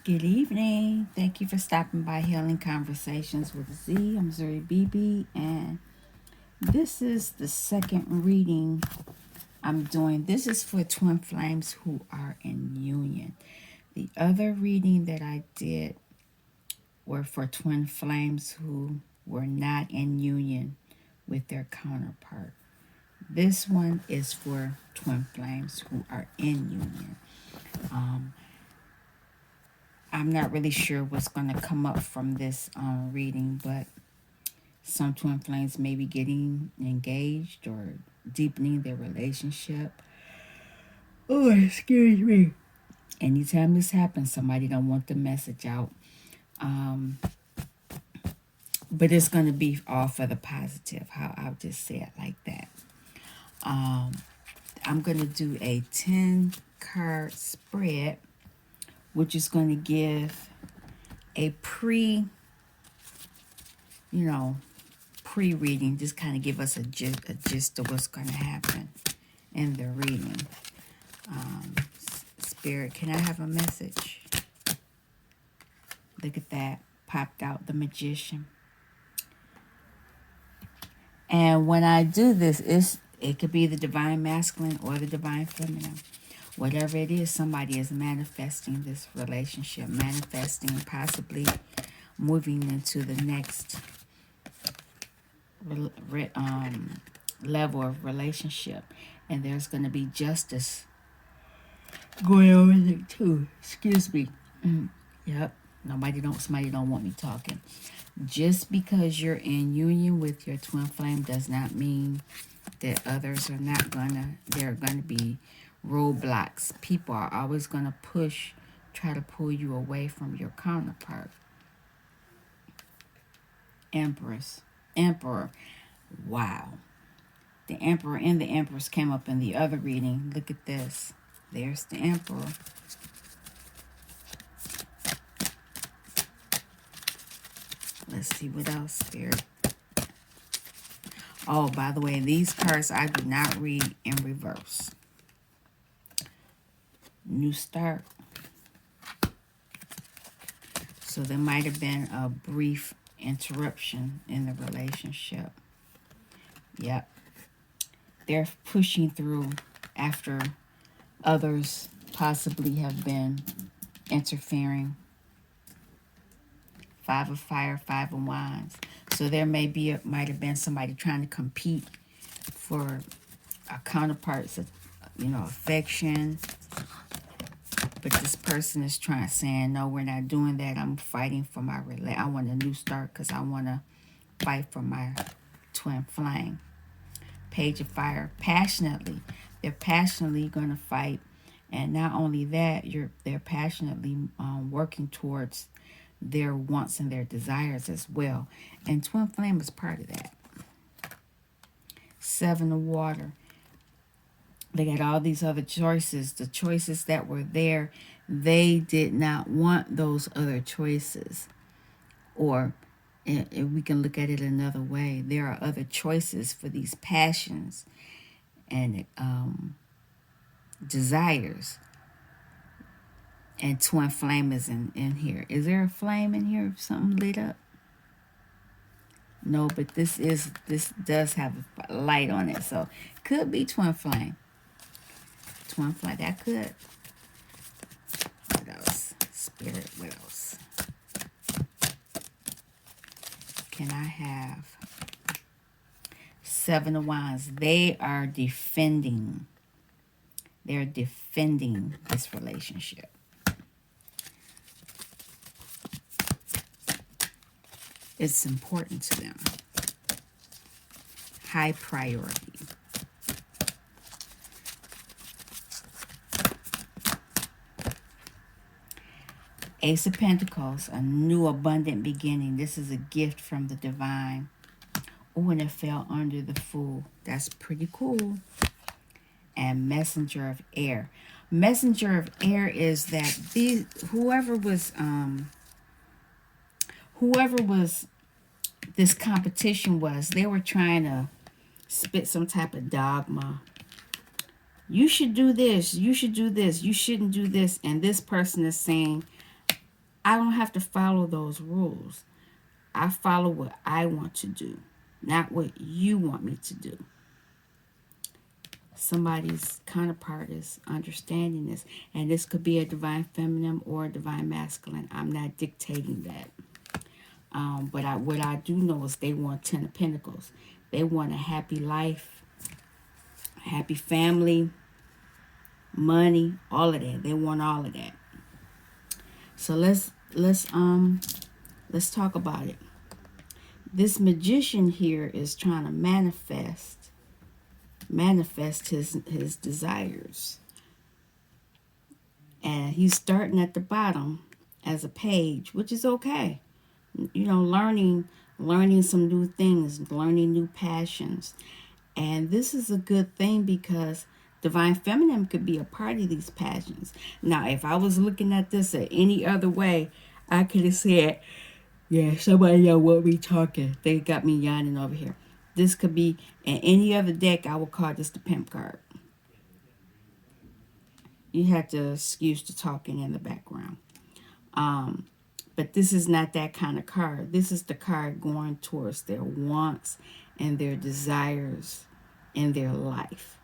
Good evening. Thank you for stopping by Healing Conversations with Z. I'm Zuri BB, and this is the second reading I'm doing. This is for twin flames who are in union. The other reading that I did were for twin flames who were not in union with their counterpart. This one is for twin flames who are in union. Um, I'm not really sure what's going to come up from this reading, but some twin flames may be getting engaged or deepening their relationship. Oh, excuse me. Anytime this happens, somebody don't want the message out. Um, but it's going to be all for the positive. How I'll just say it like that. Um, I'm going to do a 10 card spread, which is going to give a you know, pre-reading, just kind of give us a gist of what's going to happen in the reading. Spirit, can I have a message? Look at that. Popped out the magician. And when I do this, it could be the divine masculine or the divine feminine. Whatever it is, somebody is manifesting this relationship, manifesting, possibly moving into the next level of relationship. And there's going to be justice going on with it too. Excuse me. Yep. Somebody don't want me talking. Just because you're in union with your twin flame does not mean that others are not there are gonna be roadblocks. People are always gonna try to pull you away from your counterpart. Emperor. Wow. The emperor and the empress came up in the other reading. Look at this. There's the emperor. Let's see what else, Spirit. Oh, by the way, these cards I do not read in reverse. New start. So there might have been a brief interruption in the relationship. Yep. They're pushing through after others possibly have been interfering. Five of Fire, Five of Wands. So there might have been somebody trying to compete for a counterpart's, affection. But this person is saying, no, we're not doing that. I'm fighting for I want a new start because I want to fight for my twin flame. Page of Fire, passionately. They're passionately going to fight. And not only that, they're passionately working towards their wants and their desires as well. And twin flame is part of that. Seven of Water. They got all these other choices. The choices that were there, they did not want those other choices. Or if we can look at it another way, there are other choices for these passions and desires. And twin flame is in here. Is there a flame in here? Something lit up? No, but this does have a light on it, so could be twin flame. Twin flame, that could. What else? Spirit, what else? Can I have Seven of Wands? They are defending. They're defending this relationship. It's important to them. High priority. Ace of Pentacles, a new abundant beginning. This is a gift from the divine. Oh, and it fell under the Fool. That's pretty cool. And Messenger of Air. Messenger of Air is that whoever was this competition was, they were trying to spit some type of dogma. You should do this. You should do this. You shouldn't do this. And this person is saying, I don't have to follow those rules. I follow what I want to do, not what you want me to do. Somebody's counterpart is understanding this, and this could be a divine feminine or a divine masculine. I'm not dictating that. But what I do know is they want 10 of Pentacles. They want a happy life, a happy family, money, all of that. They want all of that. So let's talk about it. This magician here is trying to manifest his desires. And he's starting at the bottom as a page, which is okay. You know, learning some new things, learning new passions. And this is a good thing because divine feminine could be a part of these passions. Now, if I was looking at this any other way, I could have said, yeah, somebody y'all want me talking. They got me yawning over here. This could be, in any other deck, I would call this the pimp card. You have to excuse the talking in the background. But this is not that kind of card. This is the card going towards their wants and their desires in their life.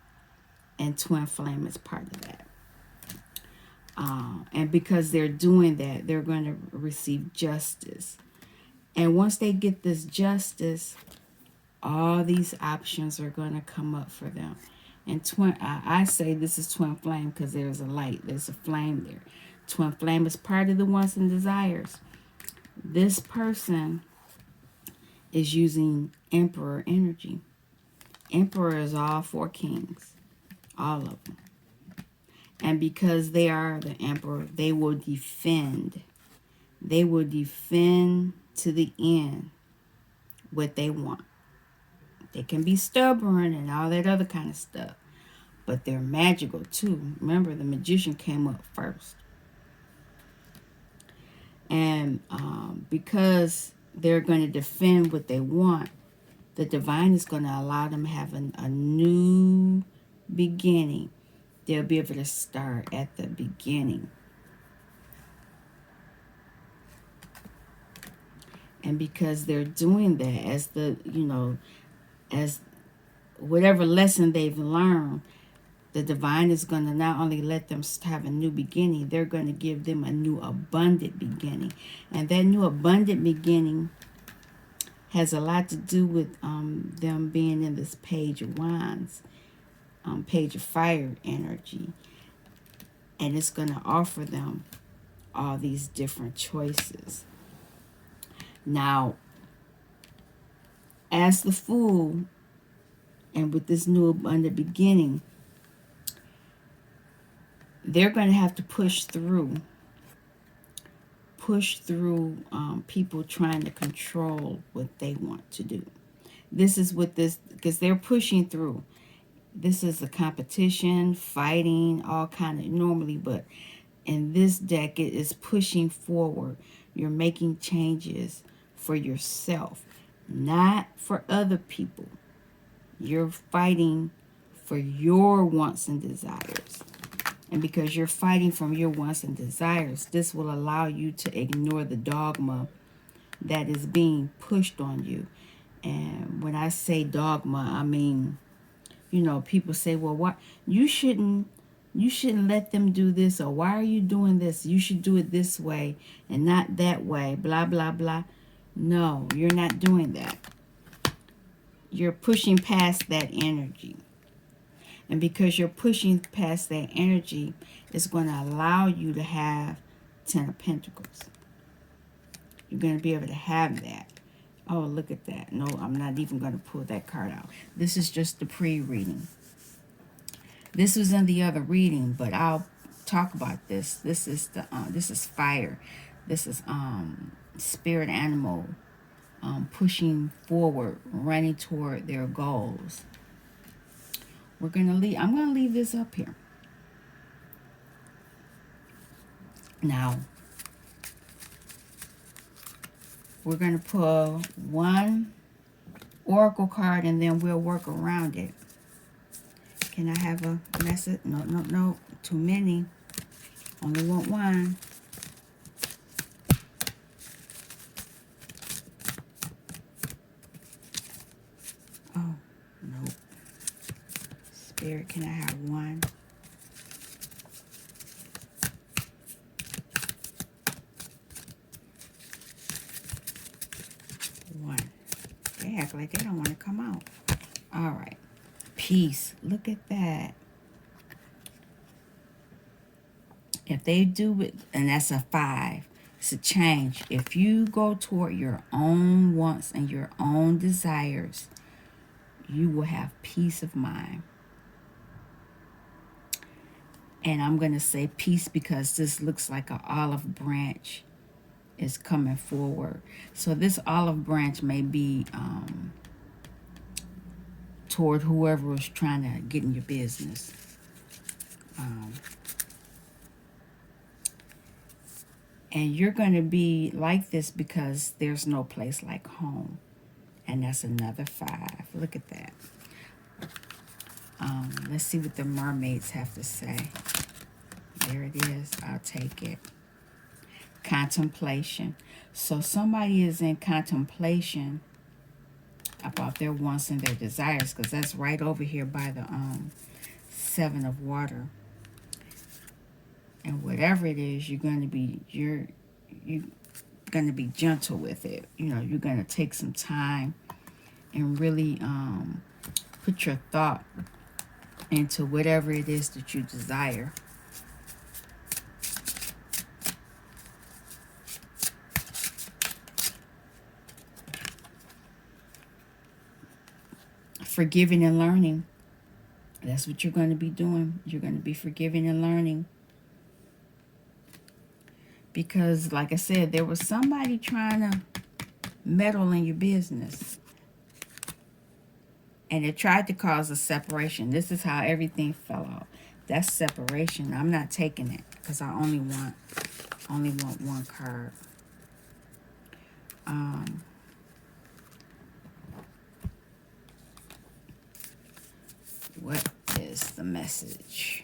And twin flame is part of that. And because they're doing that, they're going to receive justice. And once they get this justice, all these options are going to come up for them. And I say this is twin flame because there's a light, there's a flame there. Twin flame is part of the wants and desires. This person is using Emperor energy. Emperor is all 4 kings, all of them. And because they are the Emperor, they will defend. They will defend to the end what they want. They can be stubborn and all that other kind of stuff. But they're magical too. Remember, the magician came up first. And because they're going to defend what they want, the divine is going to allow them to have a new beginning. They'll be able to start at the beginning. And because they're doing that, as whatever lesson they've learned, the divine is going to not only let them have a new beginning, they're going to give them a new abundant beginning. And that new abundant beginning has a lot to do with them being in this Page of Wands, Page of Fire energy. And it's going to offer them all these different choices. Now, as the Fool, and with this new abundant beginning, they're going to have to push through people trying to control what they want to do. This is what this, because they're pushing through. This is a competition, fighting, all kind of normally, but in this deck, it is pushing forward. You're making changes for yourself, not for other people. You're fighting for your wants and desires. And because you're fighting from your wants and desires, this will allow you to ignore the dogma that is being pushed on you. And when I say dogma, I mean, people say, well, why you shouldn't let them do this, or why are you doing this? You should do it this way and not that way, blah, blah, blah. No, you're not doing that. You're pushing past that energy. And because you're pushing past that energy, it's going to allow you to have 10 of Pentacles. You're going to be able to have that. Oh, look at that. No, I'm not even going to pull that card out. This is just the pre-reading. This was in the other reading, but I'll talk about this. This is fire. This is spirit animal pushing forward, running toward their goals. I'm going to leave this up here. Now, we're going to pull one oracle card and then we'll work around it. Can I have a message? No. Too many. Only want one. Spirit, can I have one? One. They act like they don't want to come out. All right. Peace. Look at that. If they do it, and that's a 5, it's a change. If you go toward your own wants and your own desires, you will have peace of mind. And I'm going to say peace because this looks like an olive branch is coming forward. So this olive branch may be toward whoever is trying to get in your business. And you're going to be like this because there's no place like home. And that's another 5. Look at that. Let's see what the mermaids have to say. There it is. I'll take it. Contemplation. So somebody is in contemplation about their wants and their desires, because that's right over here by the 7 of water. And whatever it is, you're going to be gentle with it. You know, you're going to take some time and really put your thought into whatever it is that you desire. Forgiving and learning. That's what you're going to be doing. You're going to be forgiving and learning. Because, like I said, there was somebody trying to meddle in your business. And it tried to cause a separation. This is how everything fell out. That's separation. I'm not taking it because I only want one card. What is the message?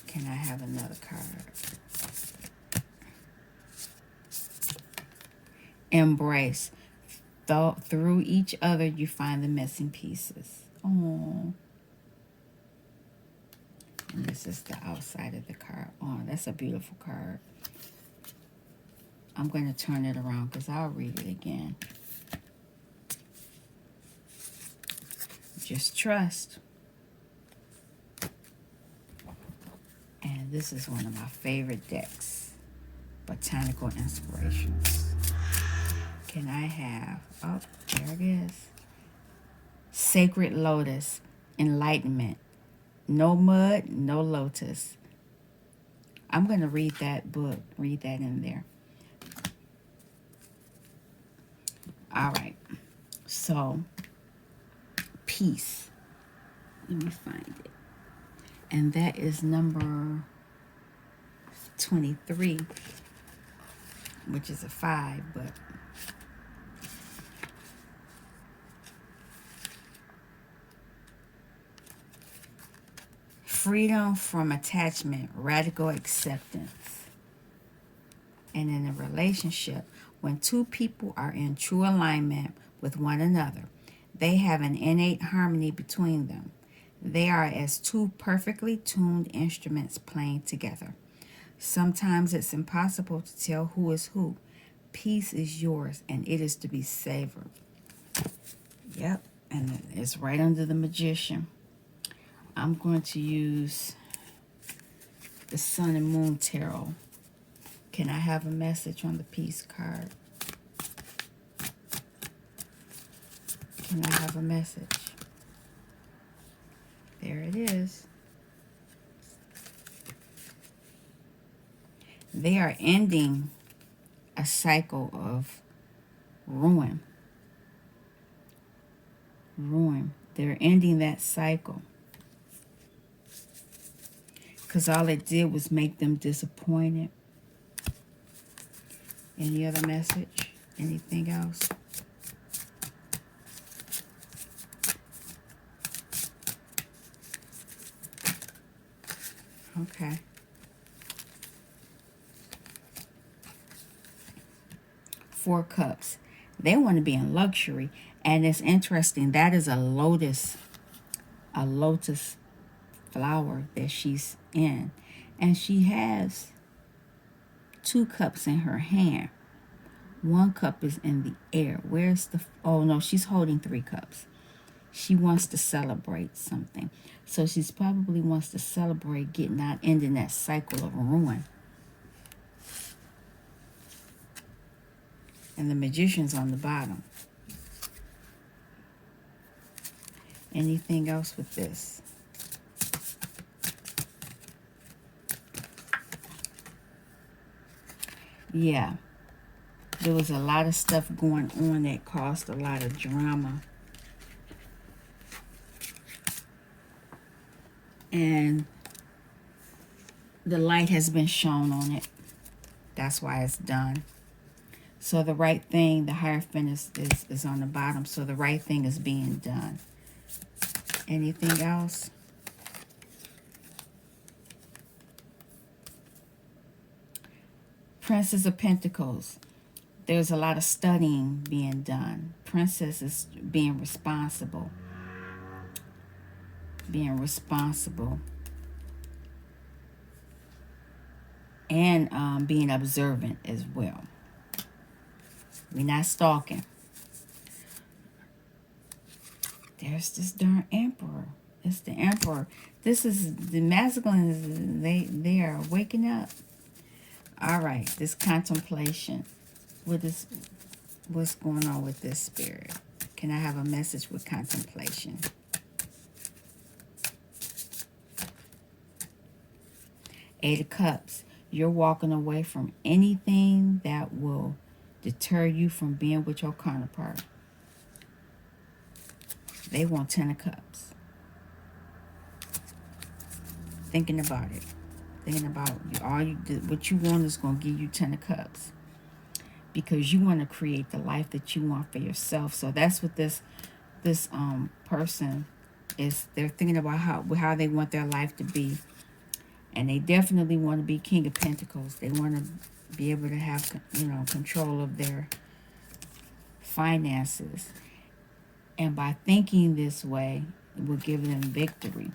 Can I have another card? Embrace. Through each other, you find the missing pieces. Oh. And this is the outside of the card. Oh, that's a beautiful card. I'm going to turn it around because I'll read it again. Just trust. And this is one of my favorite decks. Botanical Inspirations. Can I have... Oh, there it is. Sacred Lotus. Enlightenment. No mud, no lotus. I'm going to read that book. Read that in there. All right. So, peace. Let me find it. And that is number 23, which is a 5, but freedom from attachment, radical acceptance. And in a relationship, when two people are in true alignment with one another, they have an innate harmony between them. They are as two perfectly tuned instruments playing together. Sometimes it's impossible to tell who is who. Peace is yours, and it is to be savored. Yep, and it's right under the Magician. I'm going to use the Sun and Moon Tarot. Can I have a message on the Peace card? Can I have a message? There it is. They are ending a cycle of ruin. They're ending that cycle. Because all it did was make them disappointed. Any other message? Anything else? Okay. Four Cups. They want to be in luxury. And it's interesting, that is a lotus flower that she's in. And she has 2 cups in her hand. 1 cup is in the air. Where's the, oh no, she's holding 3 cups. She wants to celebrate something. So she's probably wants to celebrate getting out, ending that cycle of ruin. And the magician's on the bottom. Anything else with this? Yeah. There was a lot of stuff going on that caused a lot of drama. And the light has been shown on it. That's why it's done. So the right thing, the Hierophant is on the bottom. So the right thing is being done. Anything else? Princess of Pentacles. There's a lot of studying being done. Princess is being responsible. Being responsible. And being observant as well. We're not stalking. There's this darn Emperor. It's the Emperor. This is the masculines. They are waking up. All right, this contemplation. What's going on with this spirit? Can I have a message with contemplation? Eight of Cups. You're walking away from anything that will deter you from being with your counterpart. They want 10 of Cups. Thinking about it. Thinking about what you want is going to give you 10 of Cups. Because you want to create the life that you want for yourself. So that's what this person is. They're thinking about how they want their life to be. And they definitely want to be King of Pentacles. They want to be able to have, control of their finances. And by thinking this way, it will give them victory.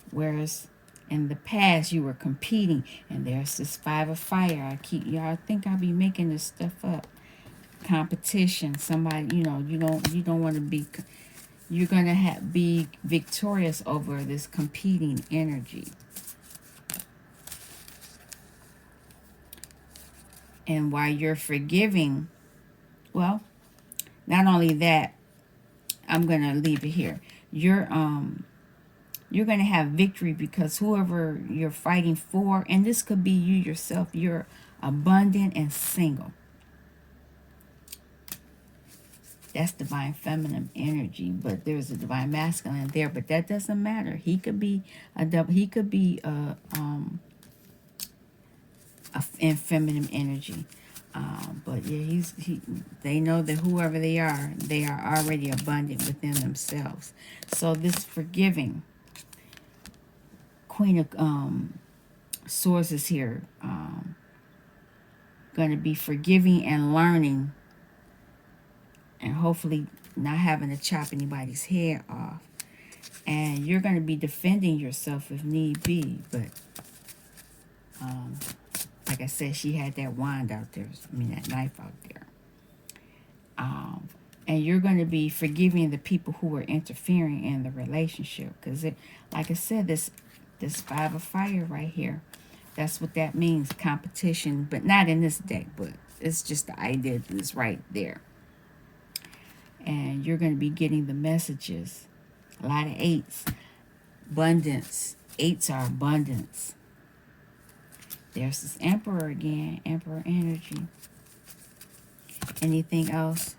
Whereas in the past, you were competing. And there's this 5 of Fire. I think I'll be making this stuff up. Competition. Somebody, you don't want to be... You're going to be victorious over this competing energy. And while you're forgiving, well, not only that, I'm going to leave it here. You're going to have victory because whoever you're fighting for, and this could be you yourself, you're abundant and single. That's divine feminine energy, but there's a divine masculine there. But that doesn't matter. He could be in feminine energy. But yeah, they know that whoever they are already abundant within themselves. So this forgiving Queen of Swords is here. Going to be forgiving and learning. And hopefully not having to chop anybody's head off. And you're going to be defending yourself if need be. But, like I said, she had that wand out there. That knife out there. And you're going to be forgiving the people who are interfering in the relationship. Because, like I said, this 5 of Fire right here. That's what that means. Competition. But not in this deck. But it's just the idea that's right there. And you're going to be getting the messages. A lot of 8s. Abundance. 8s are abundance. There's this Emperor again. Emperor energy. Anything else?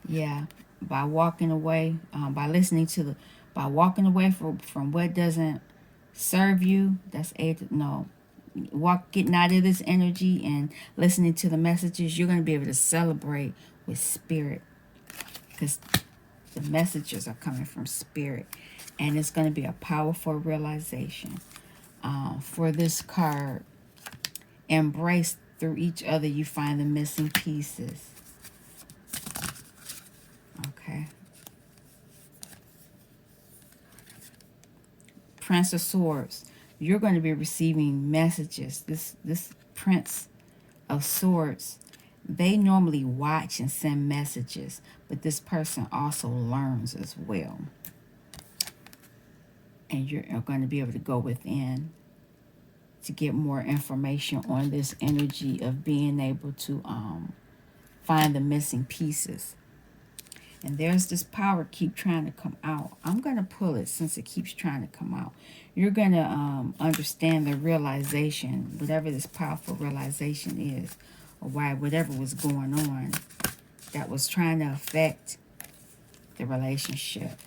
Yeah. By walking away. By listening to by walking away from what doesn't serve you. That's 8. No. Getting out of this energy and listening to the messages, you're going to be able to celebrate with spirit, because the messages are coming from spirit, and it's going to be a powerful realization. For this card, Embrace through each other, you find the missing pieces. Okay. Prince of Swords. You're going to be receiving messages. This Prince of Swords, they normally watch and send messages, but this person also learns as well. And you're going to be able to go within to get more information on this energy of being able to find the missing pieces. And there's this power keep trying to come out. I'm going to pull it since it keeps trying to come out. You're going to understand the realization, whatever this powerful realization is, or why whatever was going on that was trying to affect the relationship.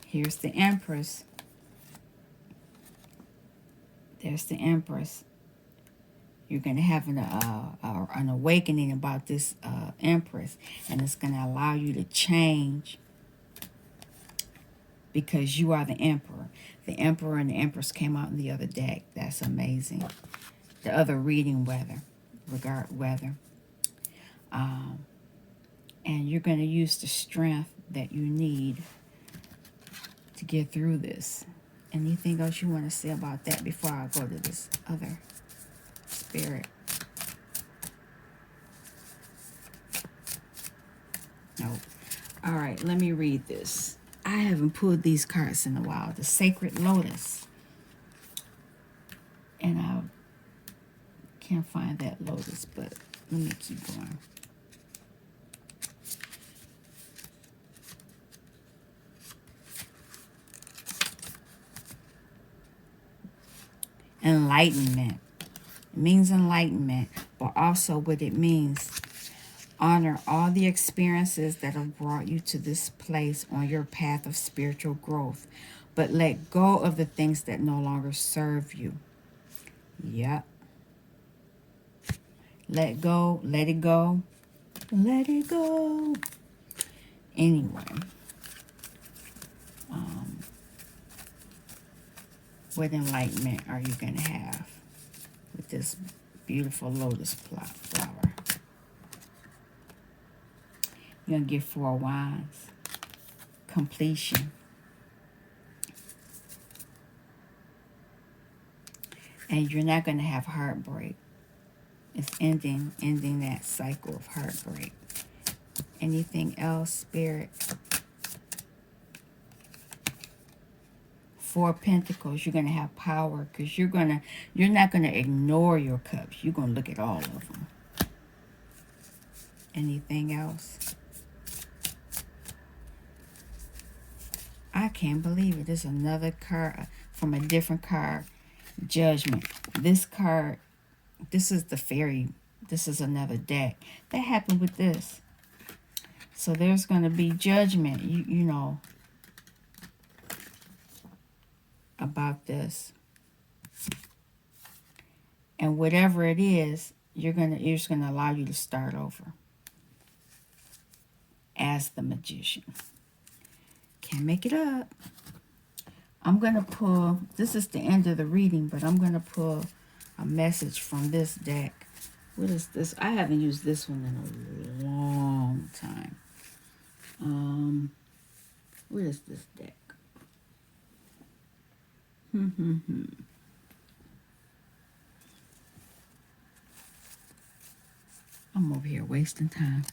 Here's the Empress. There's the Empress. You're going to have an awakening about this Empress, and it's going to allow you to change because you are the Emperor. The Emperor and the Empress came out in the other deck. That's amazing. The other reading weather. And you're going to use the strength that you need to get through this. Anything else you want to say about that before I go to this other spirit? No. All right, let me read this. I haven't pulled these cards in a while. The Sacred Lotus. And I can't find that lotus, but let me keep going. Enlightenment. It means enlightenment, but also what it means. Honor all the experiences that have brought you to this place on your path of spiritual growth, but let go of the things that no longer serve you. Yep. Let go, let it go, let it go. Anyway, what enlightenment are you going to have with this beautiful lotus flower? You're going to get 4 wands. Completion. And you're not going to have heartbreak. It's ending that cycle of heartbreak. Anything else, Spirit? 4 of Pentacles. You're going to have power because you're not going to ignore your cups. You're going to look at all of them. Anything else? I can't believe it. There's another card from a different card. Judgment. This card, this is the fairy. This is another deck. That happened with this. So there's going to be judgment, you know, about this. And whatever it is, it's going to allow you to start over as the magician. Can't make it up. I'm going to pull, this is the end of the reading, but I'm going to pull a message from this deck. What is this? I haven't used this one in a long time. What is this deck? I'm over here wasting time.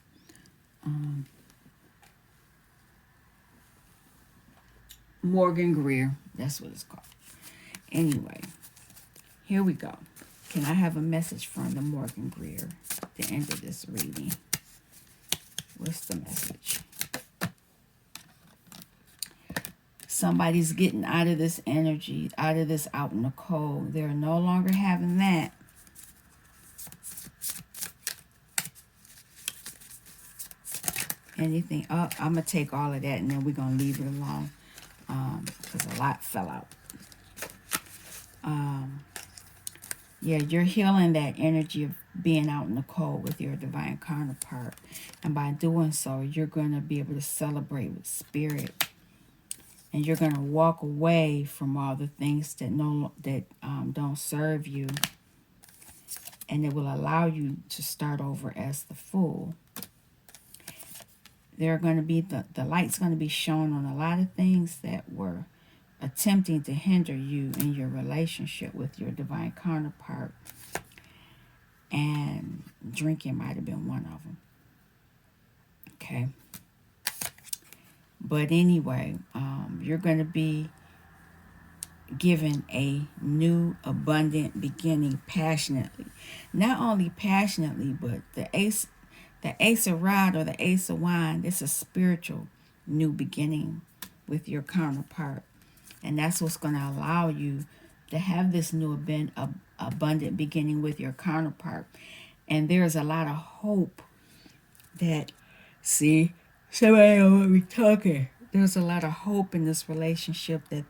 Morgan Greer. That's what it's called. Anyway, here we go. Can I have a message from the Morgan Greer at the end of this reading? What's the message? Somebody's getting out of this energy, out of this out in the cold. They're no longer having that. Anything? Oh, I'm going to take all of that and then we're going to leave it alone. Because a lot fell out. Yeah, you're healing that energy of being out in the cold with your divine counterpart. And by doing so, you're going to be able to celebrate with spirit. And you're going to walk away from all the things that don't serve you. and it will allow you to start over as the Fool. There are going to be the light's going to be shown on a lot of things that were attempting to hinder you in your relationship with your divine counterpart, and drinking might have been one of them. Okay. But anyway, you're going to be given a new abundant beginning passionately. Not only passionately, but the ace of rod or the ace of wine, it's a spiritual new beginning with your counterpart. And that's what's going to allow you to have this new abundant beginning with your counterpart. And there's a lot of hope that, see, somebody will be talking. There's a lot of hope in this relationship that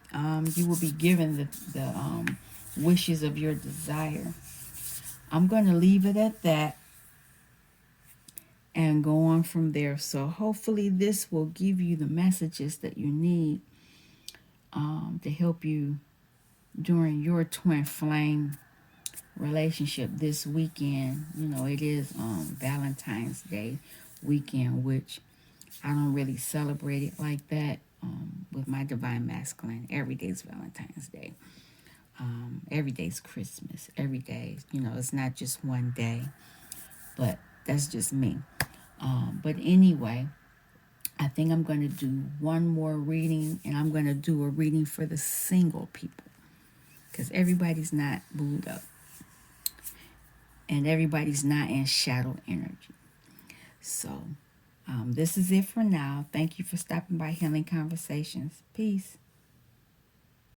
you will be given the wishes of your desire. I'm going to leave it at that and go on from there. So hopefully this will give you the messages that you need to help you during your twin flame relationship this weekend. You know, it is Valentine's Day weekend, which I don't really celebrate it like that with my divine masculine. Every day's Valentine's Day. Every day's Christmas. Every day, you know, it's not just one day, but that's just me. But anyway, I think I'm going to do one more reading, and I'm going to do a reading for the single people, because everybody's not booed up and everybody's not in shadow energy. So this is it for now. Thank you for stopping by Healing Conversations. Peace.